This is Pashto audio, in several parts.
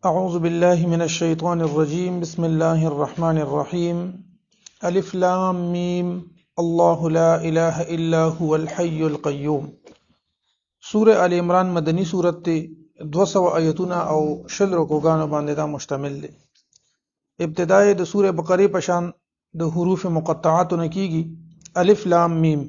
أعوذ بالله من الشيطان الرجيم بسم الله الرحمن الرحيم ألف لام ميم الله لا إله إلا هو الحي القيوم سورة آل عمران مدنی سورت تے 200 آیتونه او شل رکوګانو باندې دا مشتمل دی. ابتدای د سورة بقره پشان د حروف مقطعات نکیږي. الف لام میم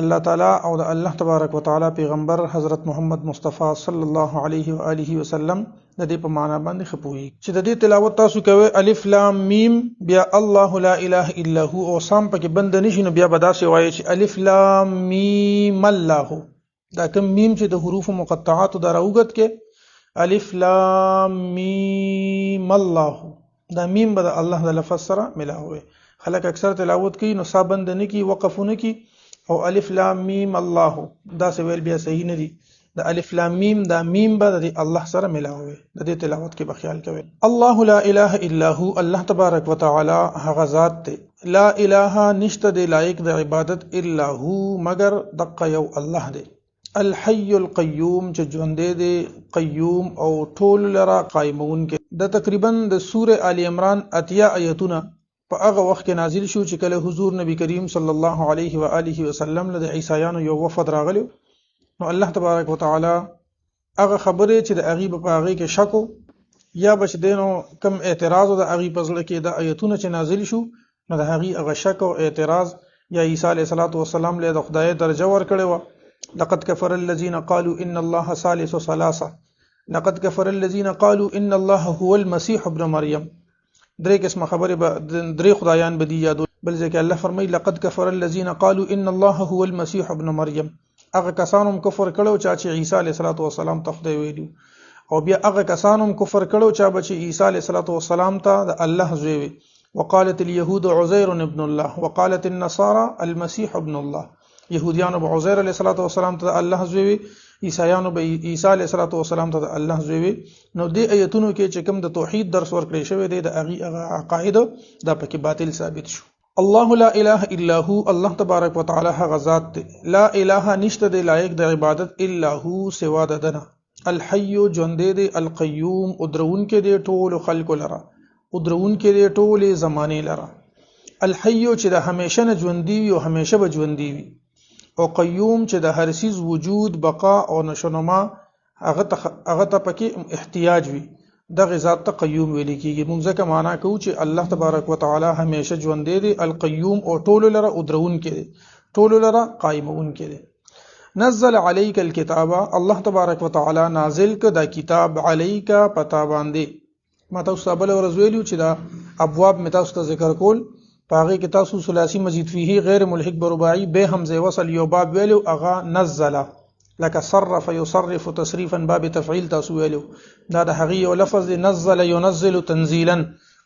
الله تعالی او د الله تبارک وتعالى پیغمبر حضرت محمد مصطفی صلی الله علیه و آله وسلم د دې په معنا باندې خپوي چې د دې تلاوت تاسو کوي الف لام میم بیا الله لا اله الا هو او سام پکې بند نشي نو بیا بداسه وایي چې الف لام میم الله دا کوم میم چې د حروف مقطعات د راوګت کې الف لام میم الله دا میم به الله د لفظ سره ملاوي. خلک اکثر تلاوت کوي نو سابند نه کی وقفونه کی او الف لام میم الله دا سویل بیا صحیح نه دي. د الف لام میم دا میم به د الله سره ملاوي د دې تلاوت کې به خیال کوئ. الله لا اله الا هو الله تبارک وتعالى هغه ذات ته لا اله نشته د لایق د عبادت الا هو مگر دقه یو الله دی. الحي القيوم چې ژوند دی قیوم او ټول لرا قائمون کې د تقریبا د سوره آل عمران اتیا آیتونه په هغه وخت کې نازل شو چې کله حضور نبی کریم صلی الله علیه و آله وسلم له عیسایانو یو وفد راغلی نو الله تبارک وتعالى هغه خبره چې د هغه په هغه کې شکو یا بچ دینو کم اعتراض د هغه په ځل کې د آیتونه چې نازل شو نو د هغه شک او اعتراض یا عیسی علیه السلام له خدای درجه ور کړی و. لقد كفر الذين قالوا ان الله ثالث ثلاثه لقد كفر الذين قالوا ان الله هو المسيح ابن مريم. درې قسمه خبره به درې خدایان به دی یادو بل ځکه الله فرمایي لقد كفر الذين قالوا ان الله هو المسيح ابن مريم. هغه کسانو کفر کړو چې عیسی علیه السلام ته خدای ویلو او بیا هغه کسانو کفر کړو چې عیسی علیه السلام ته د الله زوی وی. وقالت اليهود عزير ابن الله وقالت النصارى المسيح ابن الله. يهوديانو به عزير عليه السلام ته الله زوی عیسایانو به عیسی علیه السلام ته الله زوی. نو دې آیتونو کې چې کوم د توحید درس ورکړی شوی دی د هغه عقاید دا پکې باطل ثابت شو. الله لا اله الا هو الله تبارک وتعالى هغه ذات دی لا اله نشته دی لایق د عبادت الا هو سوا د دنه. الحي ژوند دی القيوم ادرون کې دی ټول خلق لرا ادرون کې دی ټول زمانه لرا. الحي چې د همیشه نه ژوندۍ او همیشه به ژوندۍ وي او قیوم چې د هر چیز وجود بقا او نشونما هغه ته پکې احتیاج وي دغه ذات ته قیوم ویل کیږي. موږ ځکه معنا کوو چې الله تبارک وتعالى همیشه ژوند دی القیوم او ټول لره ادرون کې ټول لره قائمون کې. نزل عليك الكتاب الله تبارک وتعالى نازل ک دا کتاب عليك پتا باندې ما تاسو بل ورزویلو چې دا ابواب متا تاسو ذکر کول پاغه کې تاسو ثلاثی مزید فيه غیر ملحق برباعی به حمزه وصل یو باب ویلو اغا نزل لك صرف يصرف تصريفا باب تفعيل تاسو ویلو دا د هغه یو لفظ نزل ينزل تنزيلا.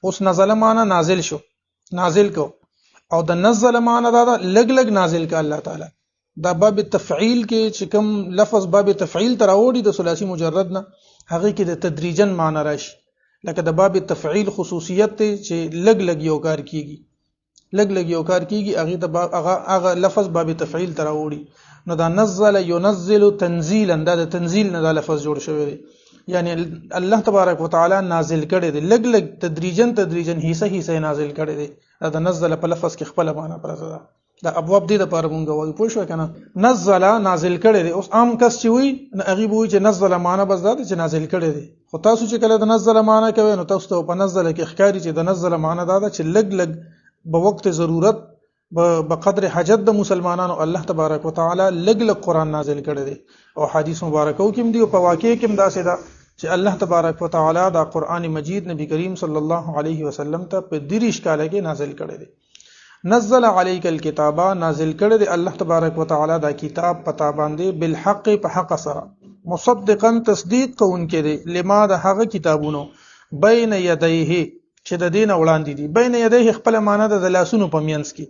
اوس نزل معنا نازل شو نازل کو او د نزل معنا دا لګ لګ نازل ک الله تعالی دا باب تفعیل کې چې کوم لفظ باب تفعیل تر اوړي د ثلاثی مجرد نه هغه کې د تدریجن معنا راشي لکه د باب تفعیل خصوصیت ته چې لګ لګ یو کار کیږي لګ لګ یو کار کیږي هغه لفظ باب تفعیل تر اوړي نو دا نزل ينزل تنزيلا دا د تنزيل نه دا لفظ جوړ شوی دی یعنی الله تبارک وتعالى نازل کړي دی لګ لګ تدریجن حصہ نازل کړي دی. دا نزل په لفظ کې خپل معنا پرته ده دا ابواب دي د پاره مونږ وایو پوه شو کنه. نزل نازل کړي دی اوس عام کس چې وي هغه وایي چې نزل معنا بس دا چې نازل کړي دی خو تاسو چې کله د نزل معنا کوي نو تاسو ته په نزل کې ښکاری چې د نزل معنا دا چې لګ لګ بوقت ضرورت بقدر حاجت د مسلمانانو الله تبارک وتعالى لګ لګ قران نازل کړي دي او حدیث مبارکو کې دی او په واقع کې دا سدا چې الله تبارک وتعالى دا قران مجید نبی کریم صلی الله علیه وسلم ته په دریش کاله کې نازل کړي دي. نزل عليك الكتاب نازل کړي دي الله تبارک وتعالى دا کتاب پتا باندې بالحق په حق سره مصدقا تصدیق کوونکې دي لما د هغه کتابونو بین یدیه چې د دین وړاندې دي. بین یدیه خپل معنا د لاسونو په مینس کې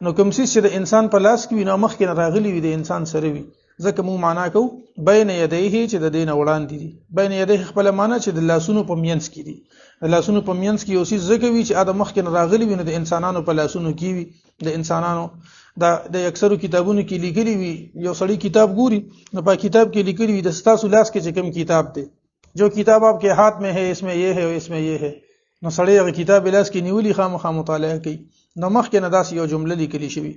نو کوم څه چې د انسان په لاس کې وي نو مخ کې راغلي وي د انسان سره وي ځکه مو معنا کو بین یدیه چې د دین وړاندې دي. بین یدیه خپل معنا چې د لاسونو په مینس کې دي د لاسونو په مینس کې اوسې ځکه وي چې د مخ کې راغلي وي نو د انسانانو په لاسونو کې وي د انسانانو د اکثرو کتابونو کې لیکلي وي یو سړی کتاب ګوري نو په کتاب کې لیکلي وي د ستاسو لاس کې چې کوم کتاب دی जो किताब आपके हाथ में है इसमें ये है और इसमें ये है. نو سړی هغه کتاب لاس کې نیولې خامخا مطالعه کوي. نو مخکې نه داسې یو جمله لیکلې شوی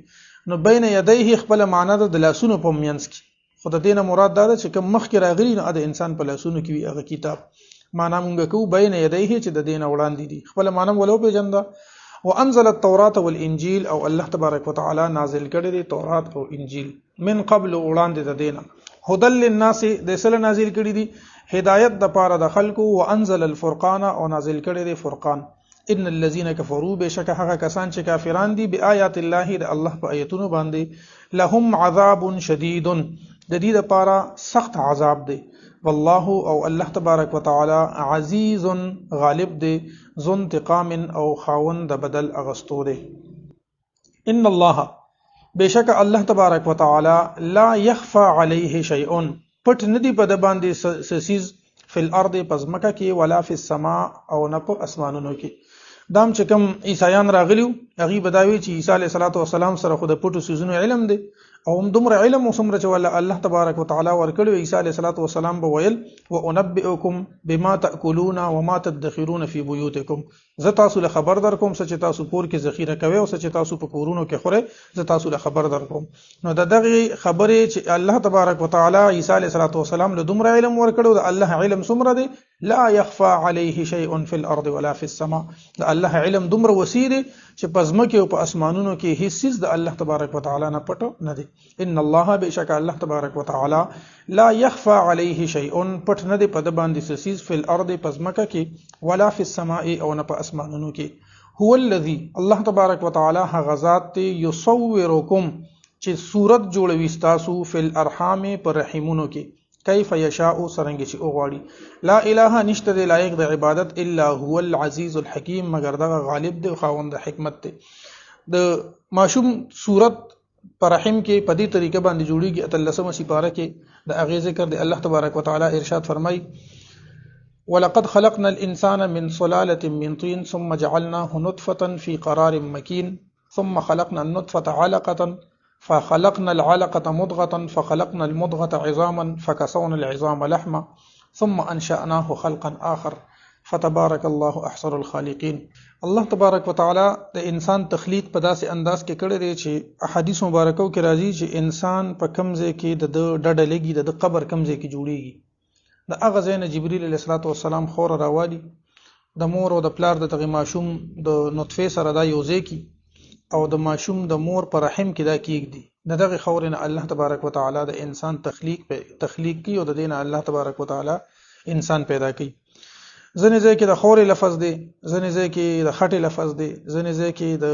نو بین یدیه خپل معنا د لاسونو په منځ کې خو د دې نه مراد دا ده چې کوم مخکې راغلی نو د انسان په لاسونو کې وي هغه کتاب. معنا مونږ کوو بین یدیه چې د دین وړاندې دي خپل معنا ولو پیژنده. وانزل التوراة والانجیل او الله تبارک وتعالى نازل کړی دی تورات او انجیل من قبل وړاندې د دینه. هدل للناس د سل نازل کړی دی هدایت د پاره د خلکو. وانزل الفرقان او نازل کړی دی فرقان. ان الذين كفروا بشک هغه کسان چې کافران دي بیاات الله د الله په آیتونو باندې لهم عذاب شدید د دې لپاره سخت عذاب دی. والله او الله تبارک وتعالى عزیز غالب دی ذو انتقام او خاوند د بدل اغستو دی. ان الله بشک الله تبارک وتعالى لا يخفى عليه شيء پټ ندی په د باندې سسیز فی الارض پزمکه کې ولا فی السماء او نه په اسمانونو کې. دام چې کوم عیسایان راغلیو هغه بداوی چې عیسی علیه السلام سره خود پټو سيزونو علم دی او هم دومره علم وسمره چې ول الله تبارک وتعالى ورکړو. عیسی علیه السلام به ویل وانبئکم بما تاکلون وما تدخرون فی بیوتکم زه تاسو له خبر در کوم چې تاسو کور کې ذخیره کوي او چې تاسو په کورونو کې خوره زه تاسو له خبر در کوم. نو دغه خبره چې الله تبارک وتعالى عیسی علیه السلام له دومره علم ورکړو د الله علم سمره دی لا يخفى عليه شيء في الارض ولا في السماء. د الله علم دومره وسیره چې پزمکه او په اسمانونو کې هیڅ چیز د الله تبارک وتعالى نه پټو نه دی. ان الله بشک الله تبارک وتعالى لا يخفى عليه شيء پټ نه دی په د باندې سسیز فی الارض پزمکه کې ولا في السماء او نه په اسمانونو کې. هو الذي الله تبارک وتعالى هغه ذات یصورکم چې صورت جوړوي تاسو فی الارحام پر رحمونو کې کیف یشاء سرنګ چې اوغواړي. لا اله نشته دی لایق د عبادت الا هو العزیز الحکیم مگر دغه غالب دی خاوند حکمت دی. د ماشوم صورت پر رحم کې په دې طریقه باندې جوړیږي. اتلسمه سپاره کې د اغه ذکر دی الله تبارک وتعالى ارشاد فرمای ولقد خلقنا الانسان من صلاله من طين ثم جعلناه نطفه في قرار مكين ثم خلقنا النطفه علقه فخلقنا العلقة مضغة فخلقنا المضغة عظاما فكسونا العظام لحما ثم أنشأناه خلقا آخر فتبارك الله أحسن الخالقين. الله تبارک وتعالى د انسان تخلیق په داسې انداز کې کړی دی چې احادیث مبارکو کې راځي چې انسان په کمزې کې د ډډه لګي د قبر کمزې کې جوړیږي. د هغه ځای نه جبرئیل علیه السلام خور راوالي د مور او د پلار د تغی ماشوم د نطفه سره دا یوځای کی او د ماشوم د مور پر رحم کې دا کېږدي. دغه خورنه الله تبارک وتعالى د انسان تخلیق کی او د دین الله تبارک وتعالى انسان پیدا کی. ځنې ځای کې د خور لفظ دی ځنې ځای کې د خټه لفظ دی ځنې ځای کې د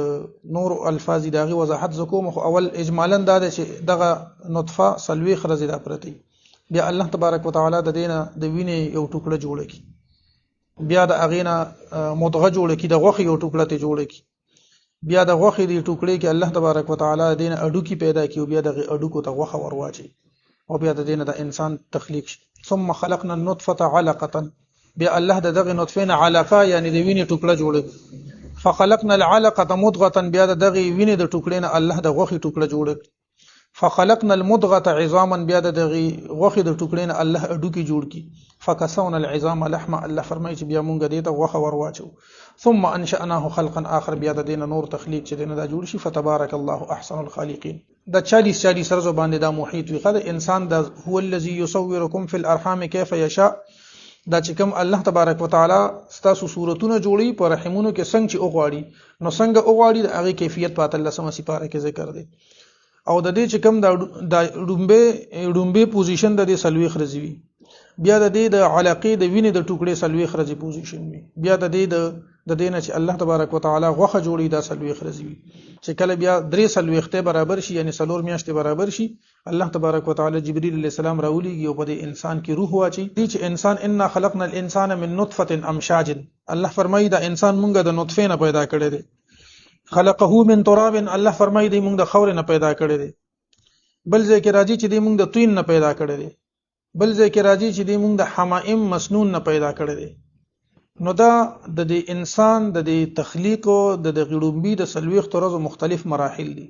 نور الفاظ دغه وضاحت زکوم خو اول اجمالا دا چې دغه نطفه سلوي خرزي دا پرتی بیا الله تبارک وتعالى د دینه د وینې یو ټوکړه جوړه کی بیا د اغینا مدغه جوړه کی د غوخي یو ټوکړه ته جوړه کی بیا د غوخي دی ټوکړې کې الله تبارک وتعالى دین اډو کی پیدا کیو بیا د اډو کو ته غوخه ورواچي او بیا د دین د انسان تخلیق شي. ثم خلقنا النطفه علقه بیا الله دغه نطفه نه علقه یعنی د وینې ټوکړه جوړه فخلقنا العلقه مضغه بیا دغه وینې د ټوکړې نه الله د غوخي ټوکړه جوړه فخلقنا المضغه عظاما بیا دغه غوخي د ټوکړې نه الله اډو کی جوړ کی فكسونا العظام لحما الله فرمایي چې بیا مونږ دې ته غوخه ورواچو ثم انشأناه خلقا آخر بیا د دین نور تخلیق چې دین دا جوړ شي فتبارك الله احسن الخالقين. د 40 سرزو باندې دا محیط وي خدای انسان د هو الذي يصوركم في الارحام كيف يشاء دا چې کوم الله تبارک وتعالى ستاسو صورتونه جوړي په رحمونو کې څنګه چې اوغواړي نو څنګه اوغواړي د هغه کیفیت په اتلسمه سپاره کې ذکر دی. او د دې چې کوم د ډومبه پوزیشن د دې سلوي خرزوي بیا د دې د علاقې د وینې د ټوکړې سلوي خرزي پوزیشن وي بیا د دې د دینه چې الله تبارک وتعالى غوخه جوړي دا سلوي خرزوي چې کله بیا درې سلوي خته برابر شي یعنی سلور میاشتې برابر شي الله تبارک وتعالى جبرئیل علیه السلام راوليږي او په دې انسان کې روح واچي دي چې انسان ان خلقنا الانسان من نطفه امشاج الله فرمایي دا انسان مونږه د نطفه نه پیدا کړی دی خلقه من تراب الله فرمایي دی مونږ د خاور نه پیدا کړی دی بل ځکه کې راځي چې دی مونږ د طین نه پیدا کړی دی بل ځکه کې راځي چې دی مونږ د حمائم مسنون نه پیدا کړی دی. نو دا د دې انسان د دې تخلیق او د غړومبي د سلويخ طرز مختلف مراحل دي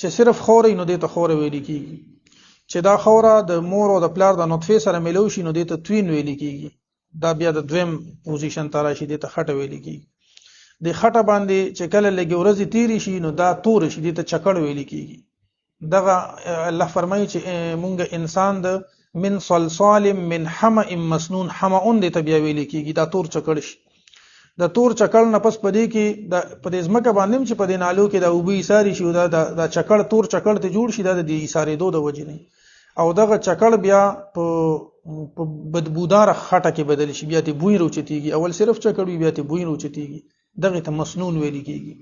چې صرف خوري نو د ته خور ویل کیږي چې دا خوره د مور او د پلار د نطفه سره ملو شي نو د ته توین ویل کیږي دا بیا د دویم پوزیشن ته راشي، دې ته خټه ویل کېږي. د خټه باندې چې کله لږې ورځې تېرې شي نو دا تور شي، دې ته چکړ ویل کېږي. دغه الله فرمایي چې مونږ انسان د من صلصال من حمأ مسنون، حمأون دې ته بیا ویل کېږي، دا تور چکړ شي. د تور چکړ نه پس پدې کې د پدې ځمکه باندې چې پدې نالو کې د اوبو ایساري شي، دا چکړ تور چکړ ته جوړ شي، دا د ایسارې دو د وجې نه، او دغه چکړ بیا په بدبودار خټه کې بدل شي، بیا ته بوی روچتيږي. اول صرف چکړ وي، بیا ته بوی روچتيږي، دغه ته مسنون ویل کېږي.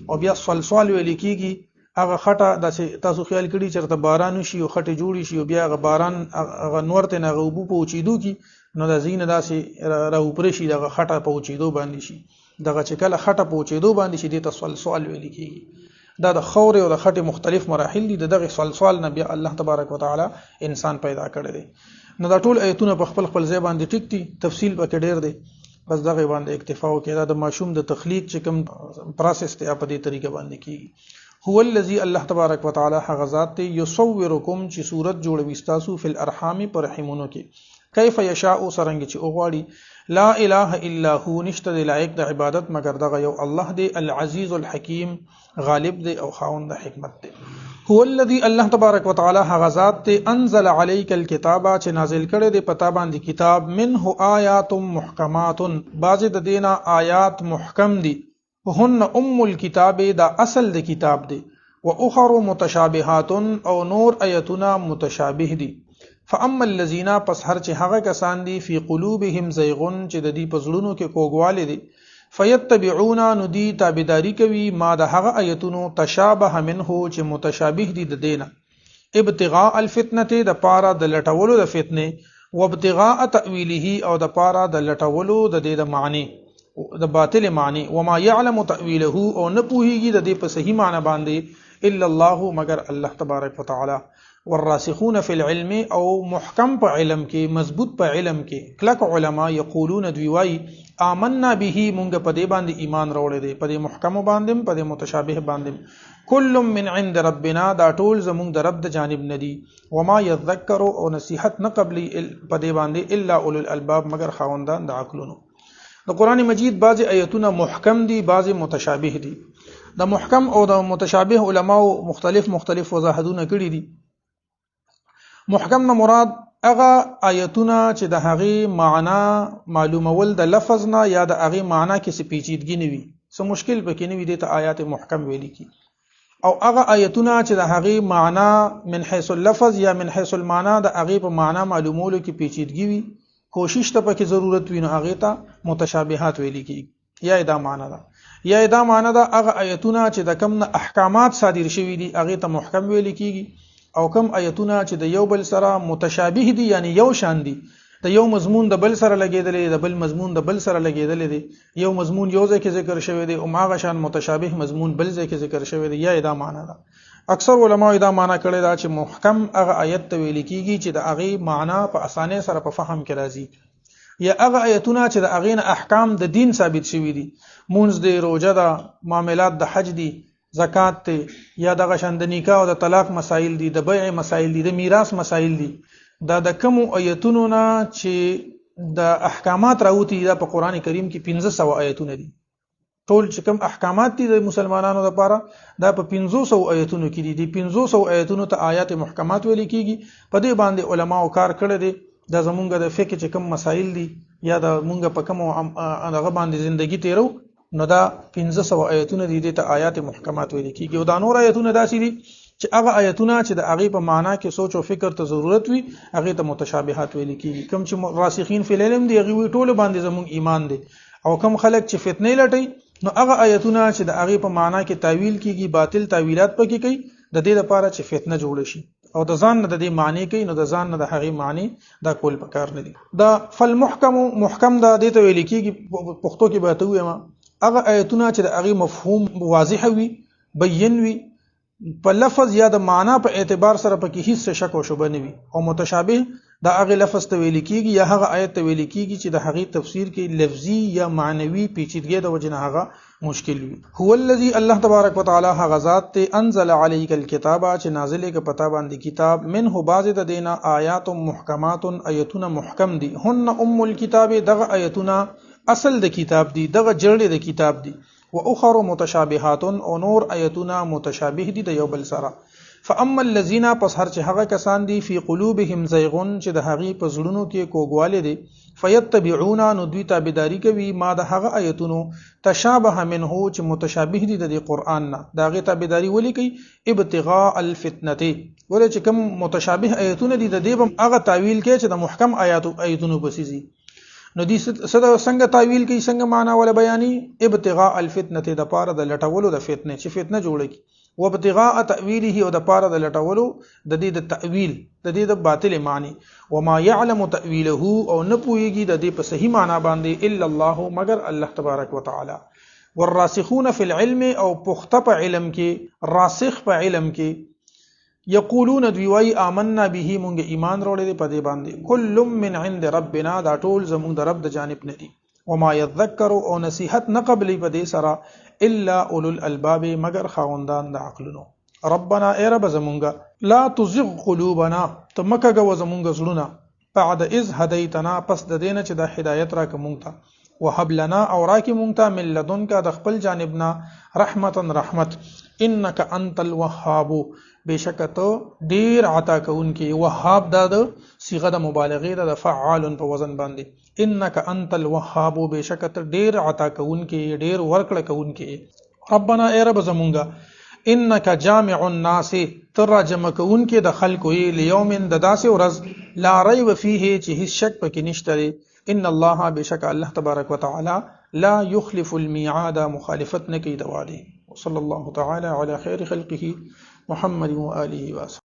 او بیا صلصال ویل کېږي هغه خټه داسې تاسو خیال کړئ چې ته باران شي او خټه جوړی شي، او بیا هغه باران هغه نور ته نه غوبو په اوچېدو کې نو د زینه داسې راوپرې شي، دغه خټه په اوچېدو باندې شي. دغه چې کله خټه په اوچېدو باندې شي دې ته صلصال ویل کېږي. دا د خورې او د خټې مختلف مراحل دي. دغه صلصال نه بیا الله تبارک وتعالى انسان پیدا کړی دی. نو دا ټول آیتونه په خپل خپل ځای باندې ټیک دي، تفصیل پکې ډېر دی، بس دغه باندې اکتفا وکړه. دا د ماشوم د تخلیق چې کوم پروسس ته په دې طریقه باندې کیږي. هو الذی الله تبارک وتعالى هغه ذات دی یصورکم چې صورت جوړوي تاسو فی الارحام پر رحمونو کې، کیف یشاء سرنګ چې اوغواړي. لا اله الا هو نشته لایق د عبادت مگر دغه یو الله دی، العزیز الحکیم غالب دی او خاوند د حکمت دی. هو الذی الله تبارک وتعالى هغه ذات دی انزل علیک الکتاب چې نازل کړي دی پتا باندې کتاب، منه آیات محکمات بعض د دینا آیات محکم دي، هن الکتاب دا اصل د کتاب دی، و اخر متشابهات او نور آیتنا متشابه دي. فاما الذين پس هر چې هغه کسان دي فی قلوبهم زیغون چې د دې په زړونو کې کوګواله دي، فیتبعون ندی تابعداری کوي ما د هغه آیتونو تشابه منه چې متشابه دي د دینه، ابتغاء الفتنه د پارا د لټولو د فتنه، وابتغاء تاویله او د پارا د لټولو د دې د معنی د باطل معنی، وما يعلم تاویله او نه پوهیږي د دې په صحیح معنی باندې الا الله مگر الله تبارک وتعالى. والراسخون فی العلم او محکم په علم کې، مضبوط په علم کې کلک علما یقولون دوی وای آمنا به مونږ په دې باندې ایمان راوړی دی، په دې محکم باندې په دې متشابه باندې. کل من عند ربنا دا ټول زمونږ د رب د جانب ندي، وما يذكر او نصیحت نه قبلی په دې باندې الا اولو الالباب مگر خاوندان د عقلونو. د قران مجید بعض آیتونه محکم دي، بعض متشابه دي. د محکم او د متشابه علماء مختلف وضاحتونه کړي دي. محکم نه مراد هغه آیتونه چې د هغه معنا معلومول د لفظ نه یا د هغه معنا کې څه پیچیدګي نه وي، څه مشکل پکې نه وي، د آیات محکم ویل کی. او هغه آیتونه چې د هغه معنا من حيث اللفظ یا من حيث المعنى د هغه په معنا معلومولو کې پیچیدګي وي، کوشش ته پکې ضرورت وي، نو هغه ته متشابهات ویل کی. یا دا معنا ده هغه آیتونه چې د کوم احکامات صادر شوي دي هغه ته محکم ویل کیږي، او کم آیتونه چې د یو بل سره متشابه دي یعنی یو شان دي، د یو مضمون د بل سره لګیدلې، د بل مضمون د بل سره لګیدلې دي، یو مضمون یو ځای کې ذکر شوی دی او هغه شان متشابه مضمون بل ځای کې ذکر شوی دی، یا دا معنا ده. اکثر علما دا معنا کړی دا چې محکم هغه آیت ته ویل کیږي چې د هغه معنا په اسانه سره په فهم کې راځي، یا هغه آیتونه چې د هغه احکام د دین ثابت شوی دي، مونږ د روزه د معاملات د حج دي، زکات ته، یا دغه شان د نکاح او د طلاق مسائل دي، د بیع مسائل دي، د میراث مسائل دي. دا د کوم آیتونو نه چې د احکامات راوتی دا په قران کریم کې 1500 آیتونه دي. ټول چې کوم احکامات دي د مسلمانانو لپاره دا په 500 آیتونو کې دي. د 500 آیتونو ته آیات محکمات ویل کیږي. په دې باندې علماو کار کړی دی. دا زمونږ د فقه چې کوم مسائل دي یا د مونږ په کوم هغه باندې ژوندۍ تیرو، نو دا 500 آیتونه دي ته آیات محکمات ویل کیږي. او دا نور آیتونه داسې دي چې هغه آیتونه چې د هغه په معنا کې سوچ او فکر ته ضرورت وي هغه ته متشابهات ویل کیږي. کوم چې راسخین فی العلم دي هغه ټول باندې زموږ ایمان دي، او کوم خلک چې فتنه لټي نو هغه آیتونه چې د هغه په معنا کې تعویل کیږي، باطل تعویلات پکې کوي د دې لپاره چې فتنه جوړ شي، او د ځان نه د دې معنی کوي، نو د ځان نه د هغه معنی دا کول پکار نه دي. دا فالمحکم محکم دا د ته ویل کیږي پښتو کې به ته وایم هغه آیتونه چې د هغه مفهوم واضح وي، بیان وي، په لفظ یا د معنا په اعتبار سره پکې هیڅ شک او شبهه نه وي. او متشابه دا هغه لفظ ته ویل کیږي یا هغه آیت ته ویل کیږي چې د هغه تفسیر کې لفظي یا معنوي پیچیدګي د وجه نه هغه مشکل وي. هو الذي الله تبارک وتعالى هغه ذات ته انزل عليك الكتاب چې نازل ک پتا باندې کتاب منه بعض د دینا آیات محکمات آیتونه محکم دي هن الكتاب دغه آیتونه اصل د کتاب دي دغه جړې د کتاب دي و اخر متشابهات او نور آیتونه متشابه دي د یو بل سره. فاما الذين پس هر چې هغه کسان دي فی قلوبهم زیغون چې د هغه په زړونو کې کوګواله دي فیتبعون نو دوی تابعداري کوي ما د هغه آیتونو تشابه منه چې متشابه دي د قرآن نه دا غي تابعداري ولي کوي ابتغاء الفتنه ولې چې کوم متشابه آیتونه دي د دې بم هغه تعویل کوي چې د محکم آیتونو بسیزي نو دې څنګه تعویل کوي څنګه معنا ولا بیاني ابتغاء الفتنه د پاره د لټولو د فتنه چې فتنه جوړه کی وابتغاء تأويله او د پاره د لټولو د دې د تأویل د دې د باطل معنی وما يعلم تأويله او نه پويږي د دې په صحیح معنا باندې الا الله مگر الله تبارک وتعالى. والراسخون في العلم او پخته په علم کې راسخ په علم کې یقولون دوی وای آمنا به مونږ ایمان وروړي په دې باندې کل من عند ربنا دا ټول زمونږ د رب د جانب نه دي وما يذكر او نصيحت نه قبلي په دې سره الا اولو الالباب مگر خاوندان د عقلونو. ربنا ای رب زمونږه لا تزغ قلوبنا تمکه غو زمونږ زړونه بعد اذ هديتنا پس د دینه چې د هدایت را کومږ ته وهب لنا او را کی مونږ ته من لدنک د خپل جانبنا رحمتا رحمت انك انت الوهاب بشکته ډیر عطا کوونکی وهاب د صيغه د مبالغه د فعال په وزن باندې انك انت الوهاب بشکته ډیر عطا کوونکی ډیر ورکړه کوونکی. ربنا ای رب زمونږه انك جامع الناس تر جمع کوونکی د خلکو لیوم د داسې ورځ لا ریب فيه چې هیڅ شک پکې نشته ان الله بشک الله تبارک وتعالى لا يخلف الميعاد مخالفت نه کوي د وعده. وصلى الله تعالى على خير خلقه محمد وآله وصحبه.